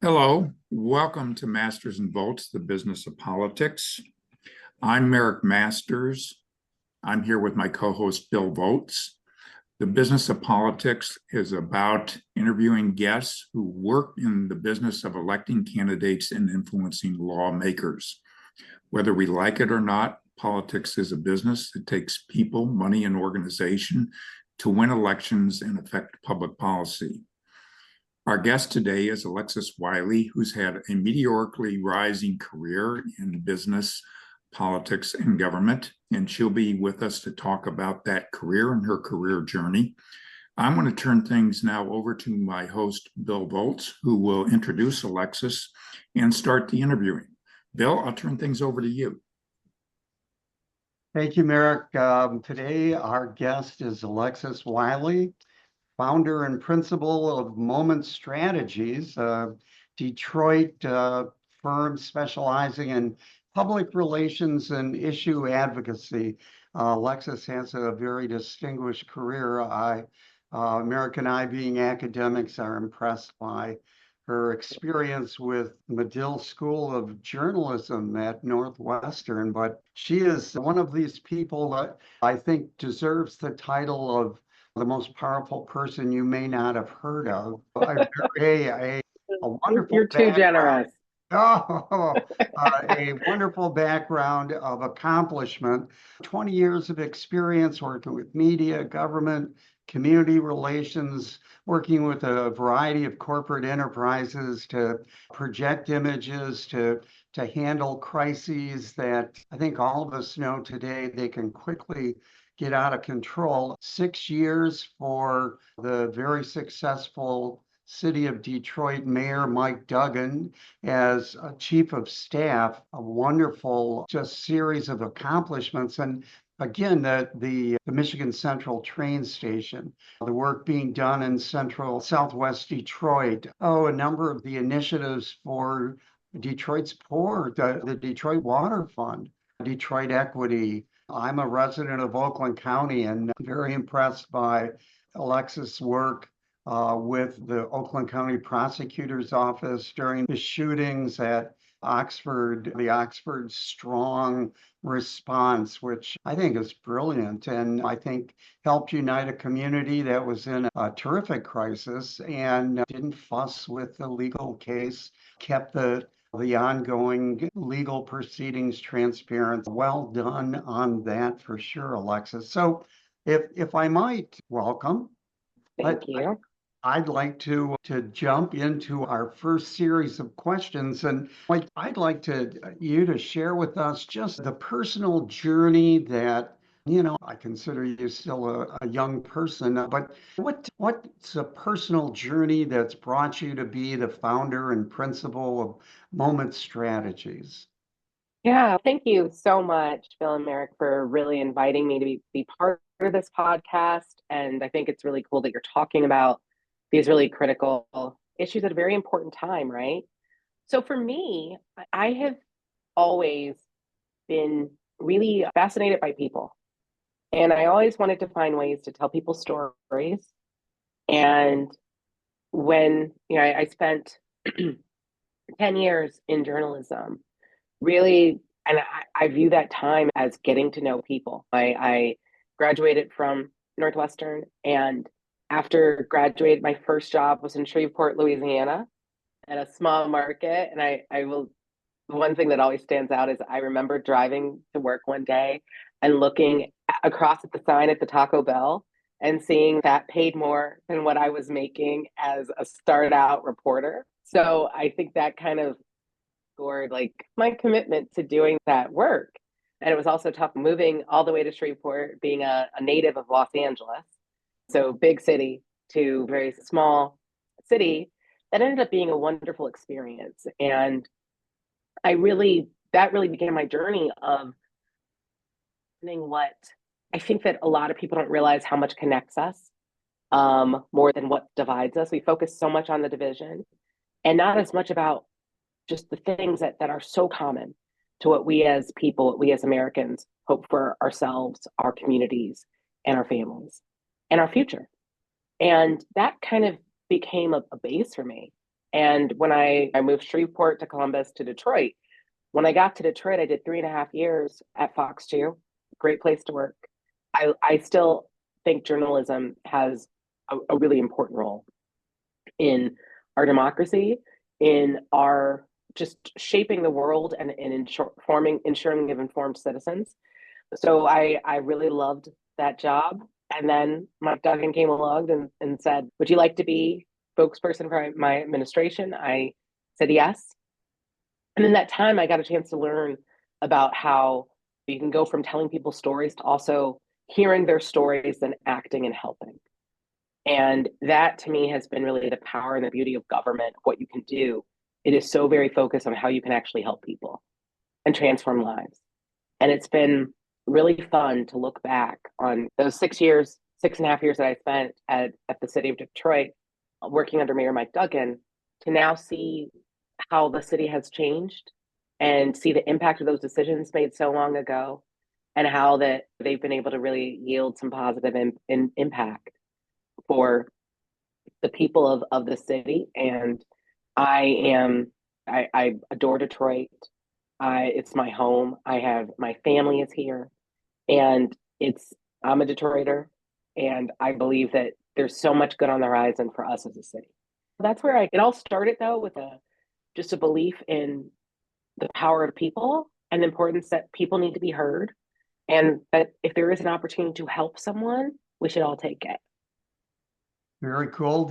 Hello, welcome to Masters and Volts, the business of politics. I'm Merrick Masters. I'm here with my co-host Bill Volz. The business of politics is about interviewing guests who work in the business of electing candidates and influencing lawmakers. Whether we like it or not, politics is a business that takes people, money, and organization to win elections and affect public policy. Our guest today is Alexis Wiley, who's had a meteorically rising career in business, politics, and government, and she'll be with us to talk about that career and her career journey. I'm going to turn things now over to my host, Bill Volz, who will introduce Alexis and start the interviewing. Bill, I'll turn things over to you. Thank you, Merrick. Today, our guest is Alexis Wiley, founder and principal of Moment Strategies, a Detroit firm specializing in public relations and issue advocacy. Alexis has a very distinguished career. Merrick and I, being academics, are impressed by her experience with Medill School of Journalism at Northwestern, but she is one of these people that I think deserves the title of the most powerful person you may not have heard of. A wonderful You're too generous. A wonderful background of accomplishment, 20 years of experience working with media, government, community relations, working with a variety of corporate enterprises to project images, to handle crises that I think all of us know today they can quickly get out of control. 6 years for the very successful City of Detroit Mayor Mike Duggan as a chief of staff, a wonderful just series of accomplishments. And again, the Michigan Central train station, the work being done in central southwest Detroit. A number of the initiatives for Detroit's poor, the Detroit Water Fund, Detroit Equity. I'm a resident of Oakland County and very impressed by Alexis' work with the Oakland County Prosecutor's Office during the shootings at Oxford, the Oxford Strong response, which I think is brilliant and I think helped unite a community that was in a terrific crisis and didn't fuss with the legal case, kept the ongoing legal proceedings transparent. Well done on that for sure, Alexis. So if I might, welcome. Thank you. I'd like to jump into our first series of questions, and I'd like you to share with us just the personal journey that, I consider you still a young person, but what's a personal journey that's brought you to be the founder and principal of Moment Strategies? Yeah, thank you so much, Bill and Merrick, for really inviting me to be part of this podcast. And I think it's really cool that you're talking about these really critical issues at a very important time, right? So for me, I have always been really fascinated by people. And I always wanted to find ways to tell people stories. And when, I spent 10 years in journalism, really, and I view that time as getting to know people. I graduated from Northwestern, and after graduating, my first job was in Shreveport, Louisiana, at a small market. And I will, one thing that always stands out is I remember driving to work one day and looking across at the sign at the Taco Bell and seeing that paid more than what I was making as a start out reporter. So I think that kind of scored like my commitment to doing that work. And it was also tough moving all the way to Shreveport, being a native of Los Angeles. So big city to very small city. That ended up being a wonderful experience. And that really began my journey of learning what I think that a lot of people don't realize how much connects us more than what divides us. We focus so much on the division and not as much about just the things that are so common to what we as people, what we as Americans hope for ourselves, our communities, and our families, and our future. And that kind of became a base for me. And when I moved Shreveport to Columbus to Detroit, when I got to Detroit, I did 3.5 years at Fox 2. Great place to work. I still think journalism has a really important role in our democracy, in our just shaping the world and ensuring we have informed citizens. So I really loved that job. And then Mike Duggan came along and said, would you like to be spokesperson for my administration? I said yes. And in that time, I got a chance to learn about how you can go from telling people stories to also hearing their stories and acting and helping. And that to me has been really the power and the beauty of government, what you can do. It is so very focused on how you can actually help people and transform lives. And it's been really fun to look back on those 6 years, 6.5 years that I spent at the city of Detroit working under Mayor Mike Duggan, to now see how the city has changed and see the impact of those decisions made so long ago, and how that they've been able to really yield some positive impact for the people of the city. And I adore Detroit. It's my home. My family is here, and I'm a Detroiter, and I believe that there's so much good on the horizon for us as a city. That's where it all started, though, with just a belief in the power of people and the importance that people need to be heard, and that if there is an opportunity to help someone, we should all take it. Very cool.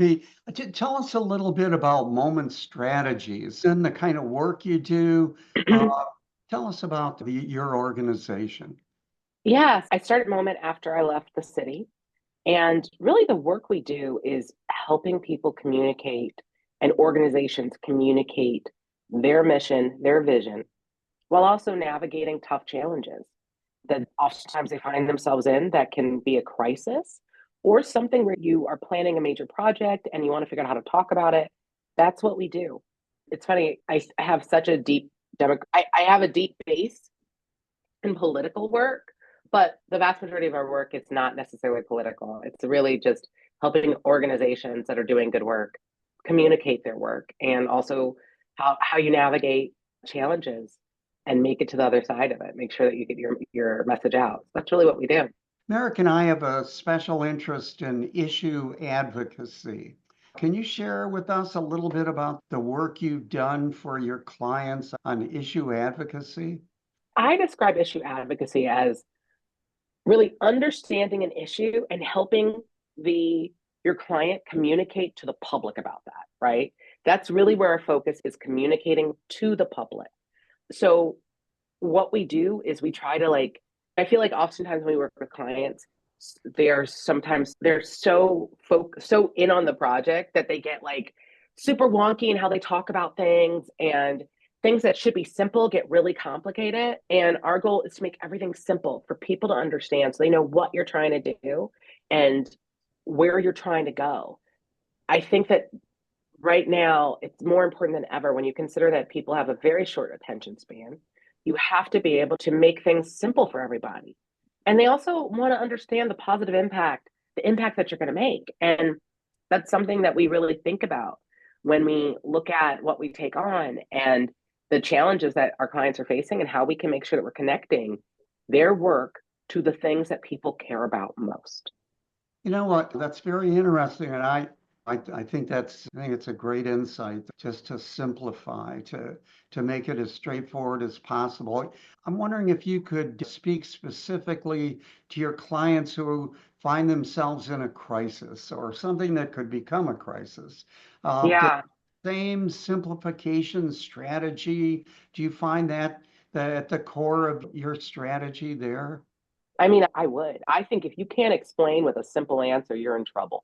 Tell us a little bit about Moment Strategies and the kind of work you do. Tell us about your organization. Yes, I started Moment after I left the city. And really, the work we do is helping people communicate and organizations communicate their mission, their vision, while also navigating tough challenges that oftentimes they find themselves in, that can be a crisis or something where you are planning a major project and you want to figure out how to talk about it. That's what we do. It's funny, I have such a deep I have a deep base in political work, but the vast majority of our work is not necessarily political. It's really just helping organizations that are doing good work communicate their work, and also how you navigate challenges and make it to the other side of it. Make sure that you get your message out. That's really what we do. Merrick and I have a special interest in issue advocacy. Can you share with us a little bit about the work you've done for your clients on issue advocacy? I describe issue advocacy as really understanding an issue and helping your client communicate to the public about that, right? That's really where our focus is, communicating to the public. So what we do is we try to, I feel like oftentimes when we work with clients, they're so in on the project that they get super wonky in how they talk about things, and things that should be simple get really complicated. And our goal is to make everything simple for people to understand, so they know what you're trying to do and where you're trying to go. I think that right now it's more important than ever, when you consider that people have a very short attention span. You have to be able to make things simple for everybody. And they also want to understand the positive impact, the impact that you're going to make. And that's something that we really think about when we look at what we take on and the challenges that our clients are facing, and how we can make sure that we're connecting their work to the things that people care about most. You know what? That's very interesting. And I think it's a great insight, just to simplify, to make it as straightforward as possible. I'm wondering if you could speak specifically to your clients who find themselves in a crisis or something that could become a crisis. Yeah. Same simplification strategy. Do you find that at the core of your strategy there? I mean, I think if you can't explain with a simple answer, you're in trouble,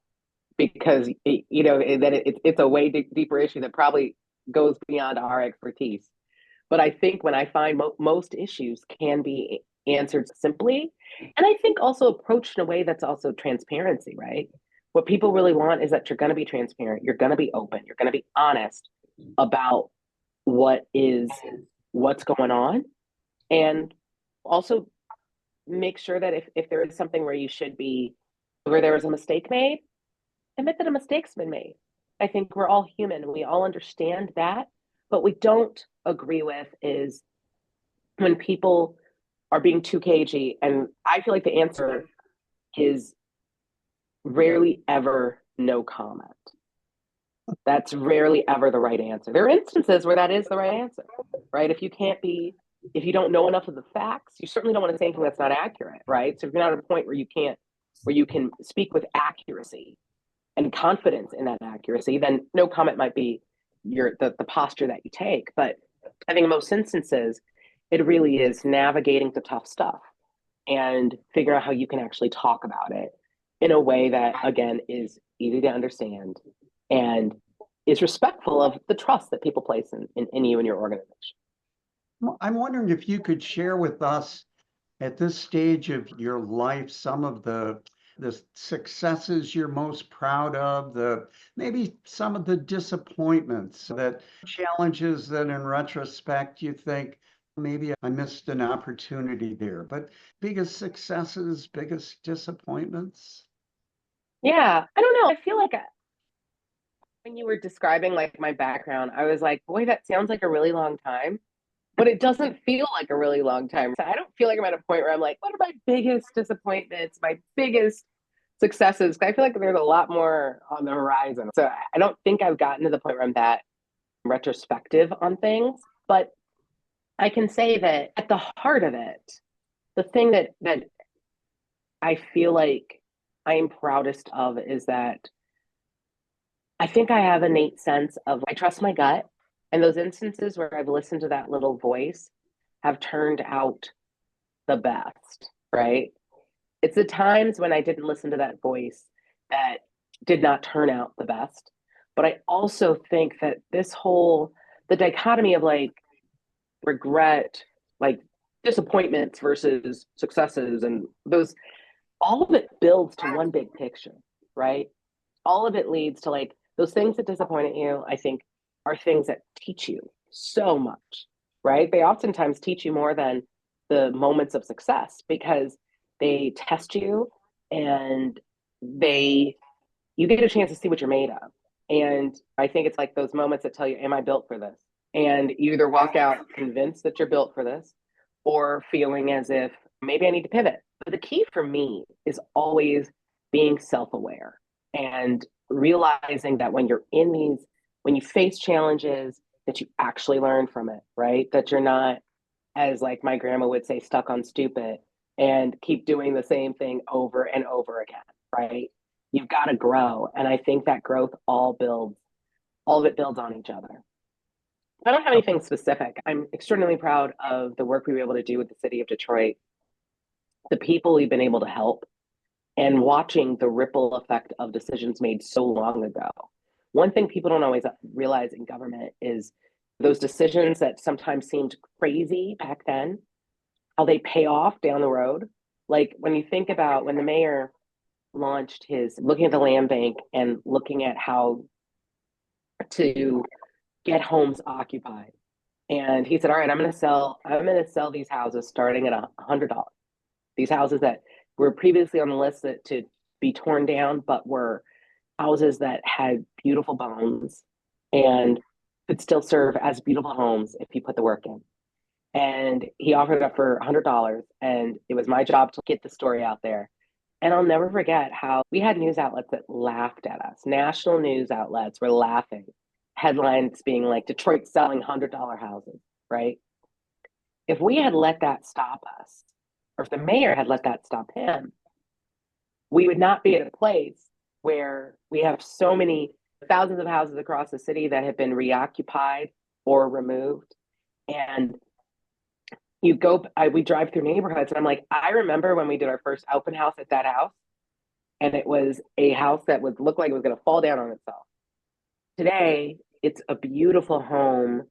because it's a way deeper issue that probably goes beyond our expertise. But I think when I find most issues can be answered simply, and I think also approached in a way that's also transparency, right? What people really want is that you're going to be transparent, you're going to be open, you're going to be honest about what's going on, and also make sure that if there is something where there was a mistake made, admit that a mistake's been made. I think we're all human. We all understand that. But we don't agree with is when people are being too cagey. And I feel like the answer is rarely ever no comment. That's rarely ever the right answer. There are instances where that is the right answer, right? If you don't know enough of the facts, you certainly don't want to say anything that's not accurate, right? So if you're not at a point where you can speak with accuracy and confidence in that accuracy, then no comment might be the posture that you take. But I think in most instances, it really is navigating the tough stuff and figuring out how you can actually talk about it in a way that, again, is easy to understand and is respectful of the trust that people place in you and your organization. Well, I'm wondering if you could share with us at this stage of your life some of the successes you're most proud of, maybe some of the disappointments, that challenges that in retrospect you think maybe I missed an opportunity there, but biggest successes, biggest disappointments. Yeah, I don't know. I feel like when you were describing like my background, I was like, boy, that sounds like a really long time, but it doesn't feel like a really long time. So I don't feel like I'm at a point where I'm like, what are my biggest disappointments, my biggest successes? I feel like there's a lot more on the horizon. So I don't think I've gotten to the point where I'm that retrospective on things, but I can say that at the heart of it, the thing that I feel like I am proudest of is that I think I have an innate sense of I trust my gut. And those instances where I've listened to that little voice have turned out the best, right? It's the times when I didn't listen to that voice that did not turn out the best. But I also think that the dichotomy of like regret, like disappointments versus successes, and all of it builds to one big picture, right? All of it leads to like those things that disappointed you, I think, are things that teach you so much, right? They oftentimes teach you more than the moments of success because they test you and you get a chance to see what you're made of. And I think it's like those moments that tell you, am I built for this? And you either walk out convinced that you're built for this or feeling as if maybe I need to pivot. But the key for me is always being self-aware and realizing that when you face challenges, that you actually learn from it, right? That you're not, as like my grandma would say, stuck on stupid and keep doing the same thing over and over again, right? You've got to grow. And I think that growth all of it builds on each other. I don't have anything specific. I'm extraordinarily proud of the work we were able to do with the city of Detroit, the people we've been able to help, and watching the ripple effect of decisions made so long ago. One thing people don't always realize in government is those decisions that sometimes seemed crazy back then, how they pay off down the road. Like when you think about when the mayor launched his looking at the land bank and looking at how to get homes occupied. And he said, all right, I'm going to sell these houses starting at $100. These houses that were previously on the list to be torn down, but were houses that had beautiful bones and could still serve as beautiful homes if you put the work in. And he offered it up for $100. And it was my job to get the story out there. And I'll never forget how we had news outlets that laughed at us. National news outlets were laughing. Headlines being like, Detroit selling $100 houses, right? If we had let that stop us, or if the mayor had let that stop him, we would not be at a place where we have so many thousands of houses across the city that have been reoccupied or removed. And we drive through neighborhoods and I'm like, I remember when we did our first open house at that house, and it was a house that would look like it was going to fall down on itself. Today, it's a beautiful home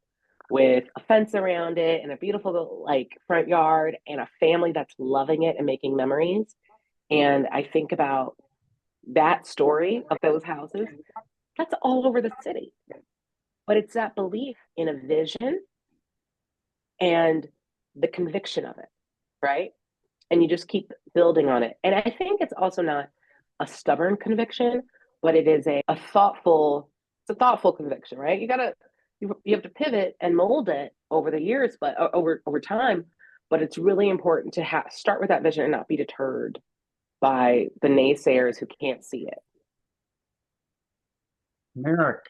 with a fence around it and a beautiful like front yard and a family that's loving it and making memories. And I think about that story of those houses, that's all over the city. But it's that belief in a vision and the conviction of it, right? And you just keep building on it. And I think it's also not a stubborn conviction, but it is a thoughtful a thoughtful conviction, right? You have to pivot and mold it over the years, but over time. But it's really important to start with that vision and not be deterred by the naysayers who can't see it. Merrick,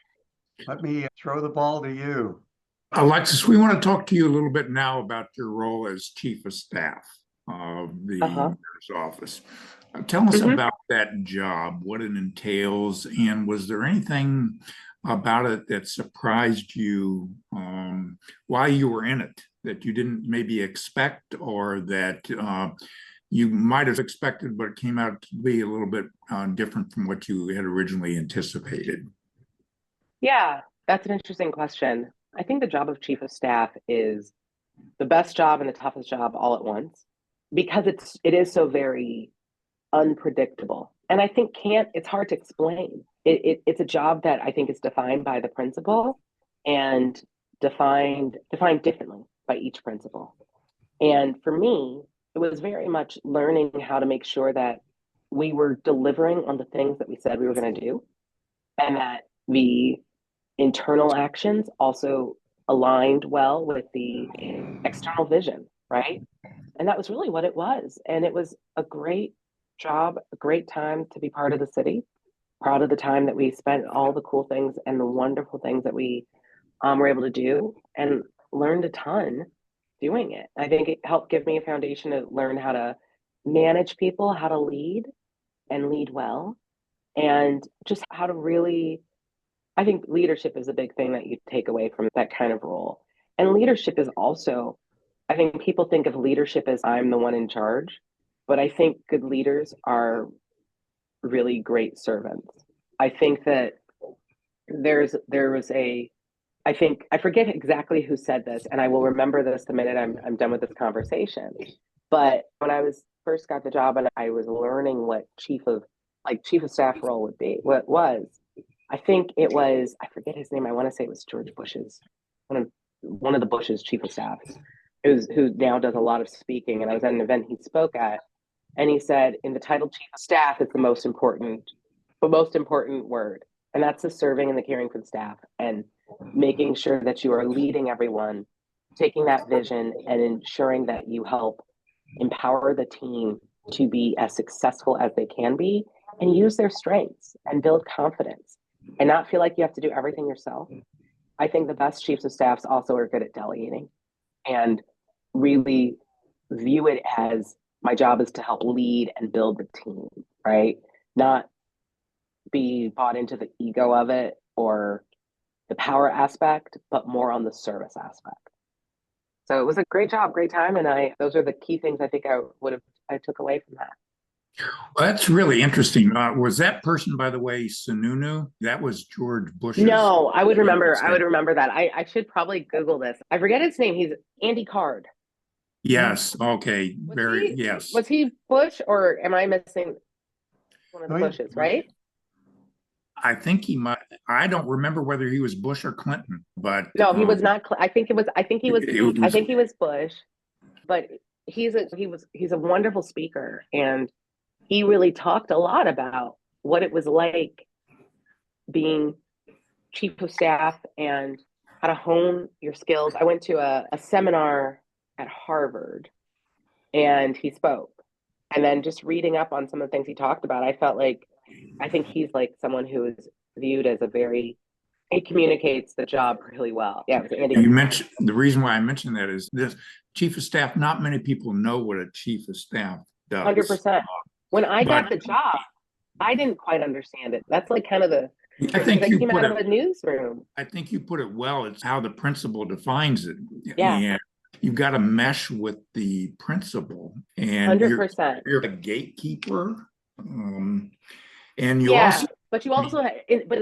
let me throw the ball to you. Alexis, we want to talk to you a little bit now about your role as Chief of Staff of the mayor's office. Tell us about that job, what it entails, and was there anything about it that surprised you while you were in it that you didn't maybe expect, or that you might have expected but it came out to be a little bit different from what you had originally anticipated? Yeah, that's an interesting question. I think the job of Chief of Staff is the best job and the toughest job all at once, because it is so very unpredictable. And I think it's hard to explain. It's a job that I think is defined by the principal and defined differently by each principal. And for me, it was very much learning how to make sure that we were delivering on the things that we said we were going to do, and that the internal actions also aligned well with the external vision, right? And that was really what it was. And it was a great job, a great time to be part of the city. Proud of the time that we spent, all the cool things and the wonderful things that we were able to do, and learned a ton doing it. I think it helped give me a foundation to learn how to manage people, how to lead and lead well, and just how to really, I think leadership is a big thing that you take away from that kind of role. And leadership is also, I think people think of leadership as I'm the one in charge, but I think good leaders are really great servants. I think that I forget exactly who said this, and I will remember this the minute I'm done with this conversation. But when I first got the job and I was learning what chief of staff role would be, what it was, I think it was, I forget his name. I want to say it was George Bush's, one of the Bush's chief of staff, who now does a lot of speaking. And I was at an event he spoke at, and he said, in the title chief of staff, it's the most important word. And that's the serving and the caring for the staff, and making sure that you are leading everyone, taking that vision and ensuring that you help empower the team to be as successful as they can be, and use their strengths and build confidence and not feel like you have to do everything yourself. I think the best chiefs of staffs also are good at delegating and really view it as, my job is to help lead and build the team, right? Not be bought into the ego of it or the power aspect, but more on the service aspect. So it was a great job, great time. And those are the key things I think I took away from that. Well, that's really interesting. Was that person, by the way, Sununu? That was George Bush's. No, I would remember that. I should probably Google this. I forget his name. He's Andy Card. Yes. Okay. Yes. Was he Bush, or am I missing one of the Bushes, right? I think he might. I don't remember whether he was Bush or Clinton, but no, he was not. I think he was Bush, but he's a wonderful speaker, and he really talked a lot about what it was like being chief of staff and how to hone your skills. I went to a seminar at Harvard, and he spoke, and then just reading up on some of the things he talked about, I think he's like someone who is viewed as he communicates the job really well. Yeah, it was Andy. You mentioned, the reason why I mentioned that is this chief of staff, not many people know what a chief of staff does. 100%. When I got the job, I didn't quite understand it. That's like kind of I think I came out of a newsroom. I think you put it well. It's how the principal defines it. Yeah. And you've got to mesh with the principal, and 100%. You're a gatekeeper. And you also, but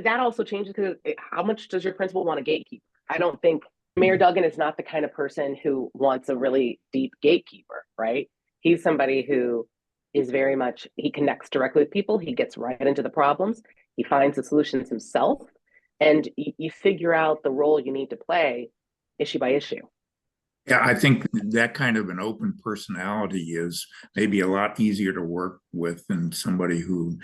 that also changes, because how much does your principal want to gatekeep? I don't think Mayor Duggan is not the kind of person who wants a really deep gatekeeper, right? He's somebody who is very much, he connects directly with people. He gets right into the problems. He finds the solutions himself, and you figure out the role you need to play issue by issue. Yeah, I think that kind of an open personality is maybe a lot easier to work with than somebody who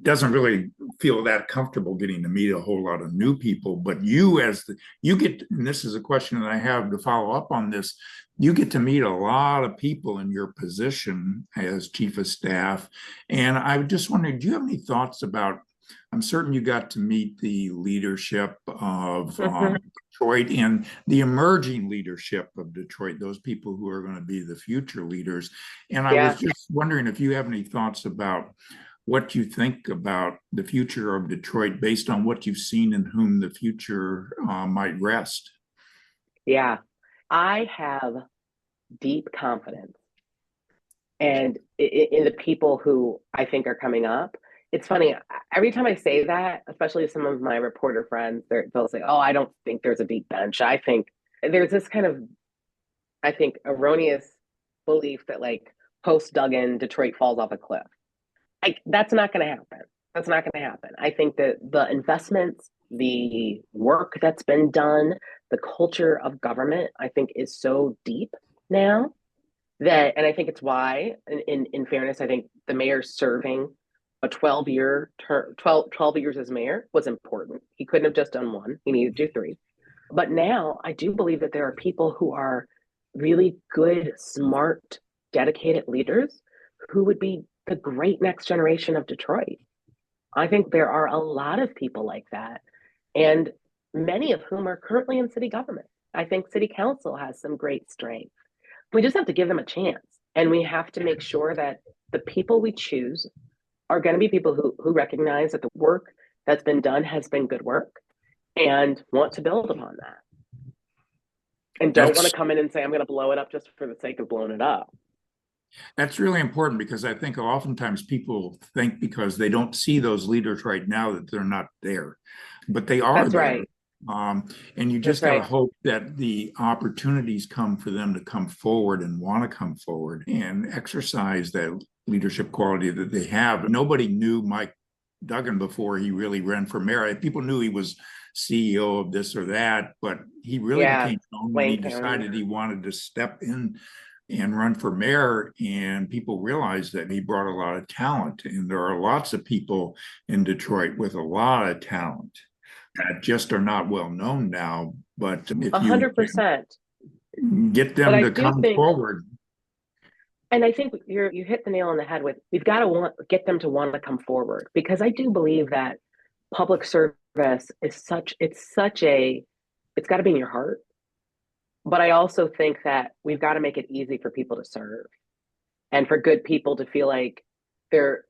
doesn't really feel that comfortable getting to meet a whole lot of new people. But you get, and this is a question that I have to follow up on this, you get to meet a lot of people in your position as chief of staff. And I was just wondering, do you have any thoughts about, I'm certain you got to meet the leadership of Detroit and the emerging leadership of Detroit, those people who are going to be the future leaders. And I was just wondering if you have any thoughts about what you think about the future of Detroit based on what you've seen and whom the future might rest. Yeah, I have deep confidence and in the people who I think are coming up. It's funny, every time I say that, especially some of my reporter friends, they'll say, oh, I don't think there's a deep bench. I think there's this kind of, I think, erroneous belief that like post-Duggan, Detroit falls off a cliff. That's not going to happen. That's not going to happen. I think that the investments, the work that's been done, the culture of government, I think is so deep now that, and I think it's why, in fairness, I think the mayor's serving a 12-year term, 12 years as mayor was important. He couldn't have just done one. He needed to do 3. But now I do believe that there are people who are really good, smart, dedicated leaders who would be the great next generation of Detroit. I think there are a lot of people like that, and many of whom are currently in city government. I think city council has some great strength. We just have to give them a chance, and we have to make sure that the people we choose are going to be people who recognize that the work that's been done has been good work and want to build upon that. And don't want to come in and say, I'm going to blow it up just for the sake of blowing it up. That's really important because I think oftentimes people think because they don't see those leaders right now that they're not there, but they are. That's there. Right. And you just gotta hope that the opportunities come for them to come forward and want to come forward and exercise that leadership quality that they have. Nobody knew Mike Duggan before he really ran for mayor. People knew he was CEO of this or that, but he really became known when he decided he wanted to step in and run for mayor, and people realized that he brought a lot of talent. And there are lots of people in Detroit with a lot of talent that just are not well known now. But if 100%. Get them to come forward. And I think you hit the nail on the head with, we've got to get them to want to come forward, because I do believe that public service is it's got to be in your heart. But I also think that we've got to make it easy for people to serve and for good people to feel like they're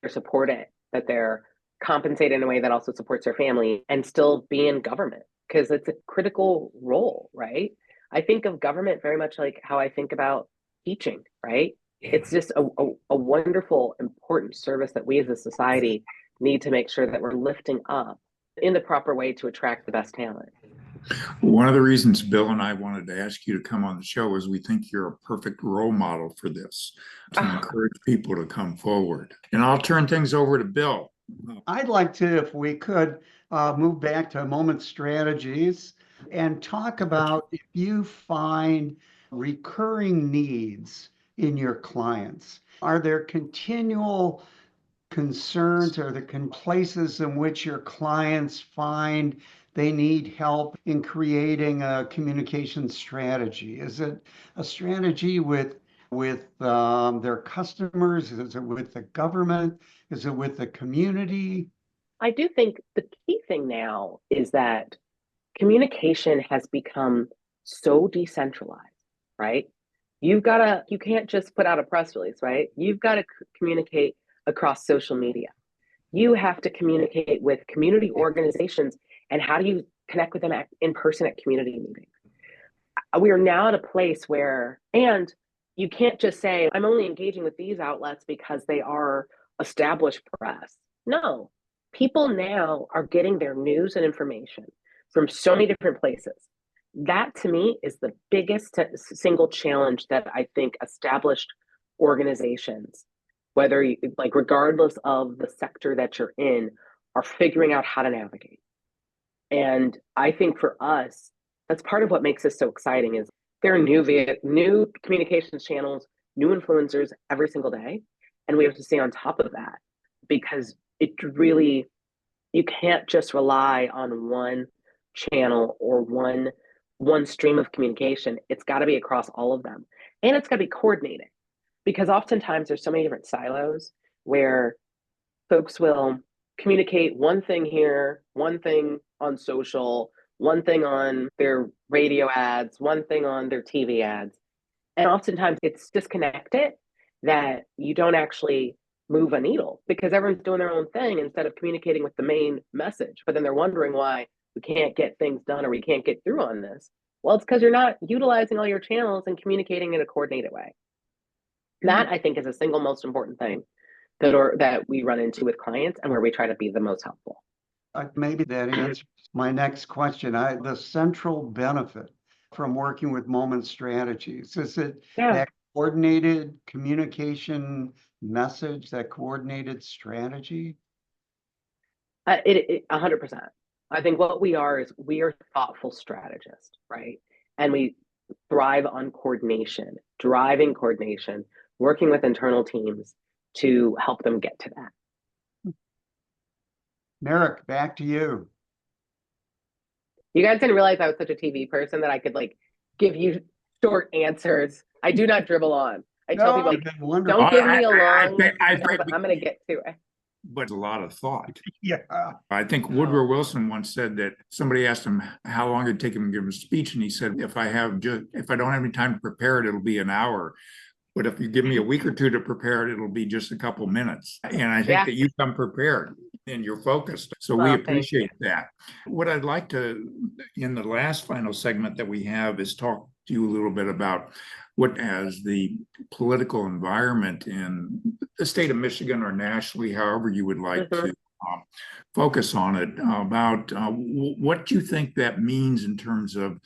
supported, that they're compensated in a way that also supports their family and still be in government, because it's a critical role, right? I think of government very much like how I think about teaching, right? It's just a wonderful, important service that we as a society need to make sure that we're lifting up in the proper way to attract the best talent. One of the reasons Bill and I wanted to ask you to come on the show is we think you're a perfect role model for this, to encourage people to come forward. And I'll turn things over to Bill. I'd like to, if we could, move back to moment strategies and talk about if you find recurring needs in your clients. Are there continual concerns or the places in which your clients find they need help in creating a communication strategy? Is it a strategy with their customers? Is it with the government? Is it with the community? I do think the key thing now is that communication has become so decentralized, right? You can't just put out a press release, right? You've got to communicate across social media. You have to communicate with community organizations, and how do you connect with them in person at community meetings? We are now at a place where, and you can't just say, I'm only engaging with these outlets because they are established press. No, people now are getting their news and information from so many different places. That to me is the biggest single challenge that I think established organizations, regardless of the sector that you're in, are figuring out how to navigate. And I think for us, that's part of what makes this so exciting is there are new communications channels, new influencers every single day. And we have to stay on top of that because it really, you can't just rely on one channel or one stream of communication. It's got to be across all of them. And it's got to be coordinated because oftentimes there's so many different silos where folks will communicate one thing here, one thing on social, one thing on their radio ads, one thing on their TV ads. And oftentimes it's disconnected that you don't actually move a needle because everyone's doing their own thing instead of communicating with the main message. But then they're wondering why we can't get things done or we can't get through on this. Well, it's because you're not utilizing all your channels and communicating in a coordinated way. That I think is the single most important thing that we run into with clients and where we try to be the most helpful. Maybe that answers my next question. The central benefit from working with Moment Strategies, is it that coordinated communication message, that coordinated strategy? 100%. I think what we are is we are thoughtful strategists, right? And we thrive on coordination, driving coordination, working with internal teams to help them get to that. Merrick, back to you. You guys didn't realize I was such a TV person that I could like give you short answers. I do not dribble on. I tell people, like, don't give me a long, I'm going to get to it. But a lot of thought. Yeah. I think Woodrow Wilson once said that somebody asked him how long it'd take him to give a speech, and he said, if I don't have any time to prepare it, it'll be an hour. But if you give me a week or two to prepare it, it'll be just a couple minutes. And I think that you come prepared and you're focused. So we appreciate that. What I'd like to, in the last final segment that we have, is talk to you a little bit about what, as the political environment in the state of Michigan or nationally, however you would like to focus on it, about what you think that means in terms of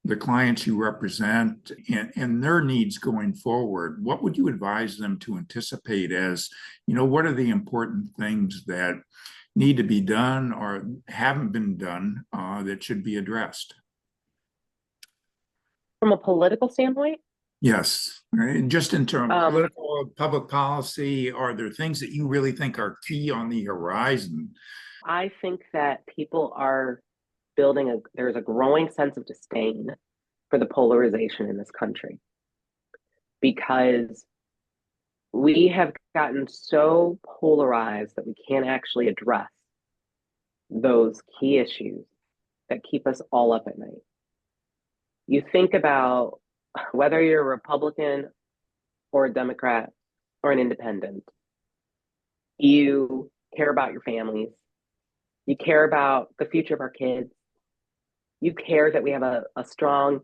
the clients you represent and their needs going forward. What would you advise them to anticipate as, what are the important things that need to be done or haven't been done that should be addressed? From a political standpoint? Yes, right. Just in terms of political, public policy, are there things that you really think are key on the horizon? I think that people are there's a growing sense of disdain for the polarization in this country because we have gotten so polarized that we can't actually address those key issues that keep us all up at night. You think about whether you're a Republican or a Democrat or an independent, you care about your families, you care about the future of our kids, you care that we have a strong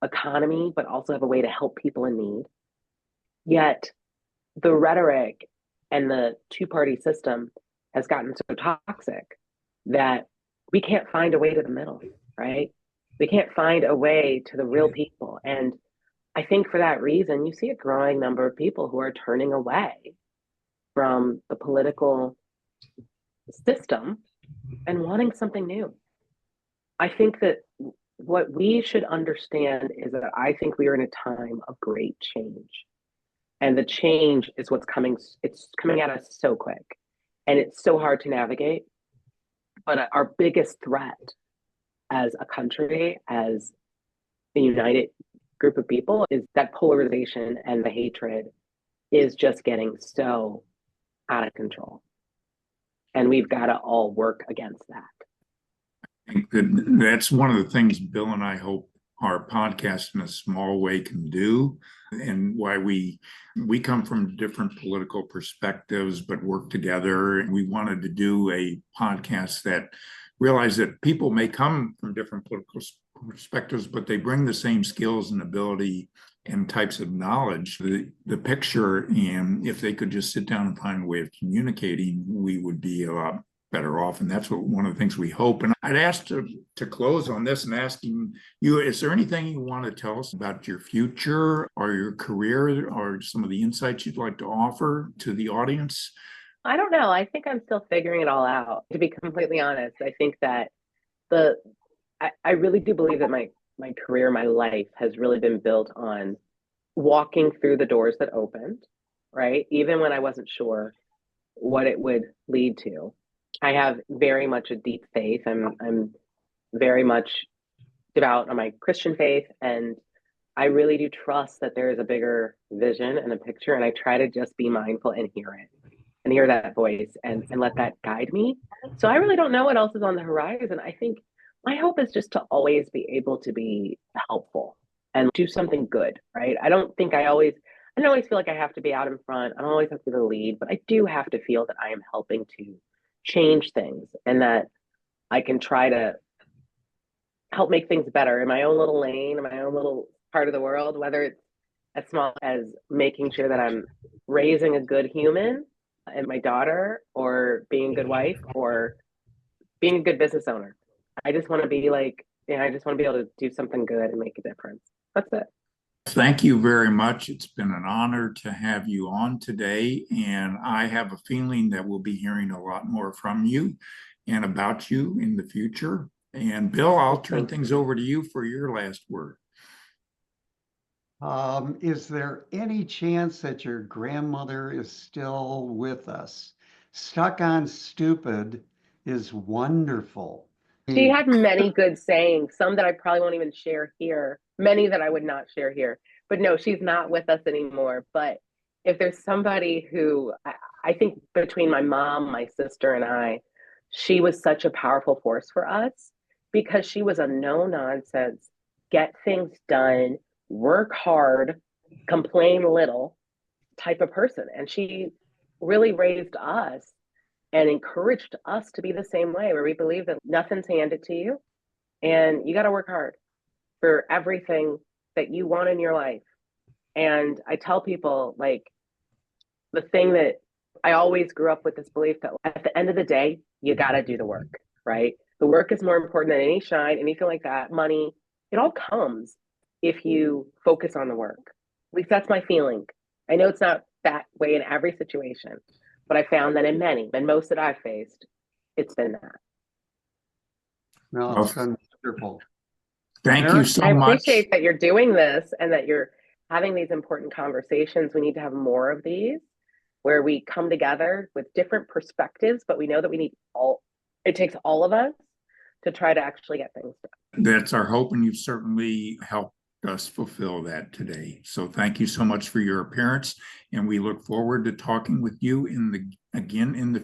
economy, but also have a way to help people in need. Yet the rhetoric and the two-party system has gotten so toxic that we can't find a way to the middle, right? We can't find a way to the real people. And I think for that reason, you see a growing number of people who are turning away from the political system and wanting something new. I think that what we should understand is that I think we are in a time of great change. And the change is it's coming at us so quick. And it's so hard to navigate. But our biggest threat as a country, as a united group of people, is that polarization and the hatred is just getting so out of control. And we've got to all work against that. I think that's one of the things Bill and I hope our podcast in a small way can do, and why we come from different political perspectives but work together. And we wanted to do a podcast that realized that people may come from different political perspectives, but they bring the same skills and ability and types of knowledge, the picture. And if they could just sit down and find a way of communicating, we would be a lot better off. And that's one of the things we hope. And I'd ask to close on this and asking you, is there anything you want to tell us about your future or your career or some of the insights you'd like to offer to the audience? I don't know. I think I'm still figuring it all out, to be completely honest. I think that I really do believe that my career, my life has really been built on walking through the doors that opened right? Even when I wasn't sure what it would lead to. I have very much a deep faith. I'm very much devout on my Christian faith, and I really do trust that there is a bigger vision and a picture, and I try to just be mindful and hear it and hear that voice and let that guide me. So I really don't know what else is on the horizon. I think my hope is just to always be able to be helpful and do something good, right? I don't always feel like I have to be out in front. I don't always have to be the lead, but I do have to feel that I am helping to change things and that I can try to help make things better in my own little lane, in my own little part of the world, whether it's as small as making sure that I'm raising a good human and my daughter, or being a good wife, or being a good business owner. I just want to be like, I just want to be able to do something good and make a difference. That's it. Thank you very much. It's been an honor to have you on today, and I have a feeling that we'll be hearing a lot more from you and about you in the future. And Bill, I'll turn things over to you for your last word. Is there any chance that your grandmother is still with us? Stuck on stupid is wonderful. She had many good sayings, some that I probably won't even share here, many that I would not share here. But no, she's not with us anymore. But if there's somebody who I think between my mom, my sister, and I, she was such a powerful force for us because she was a no nonsense, get things done, work hard, complain little type of person. And she really raised us and encouraged us to be the same way, where we believe that nothing's handed to you and you got to work hard for everything that you want in your life. And I tell people, like, the thing that I always grew up with this belief that at the end of the day, you got to do the work, right? The work is more important than any shine, anything like that. Money, it all comes if you focus on the work. At least that's my feeling. I know it's not that way in every situation, but I found that in many, and most that I've faced, it's been that. No, it's been wonderful. Thank you so I much. appreciate that you're doing this and that you're having these important conversations. We need to have more of these where we come together with different perspectives, but we know that it takes all of us to try to actually get things done. That's our hope, and you've certainly helped us fulfill that today. So thank you so much for your appearance, and we look forward to talking with you again in the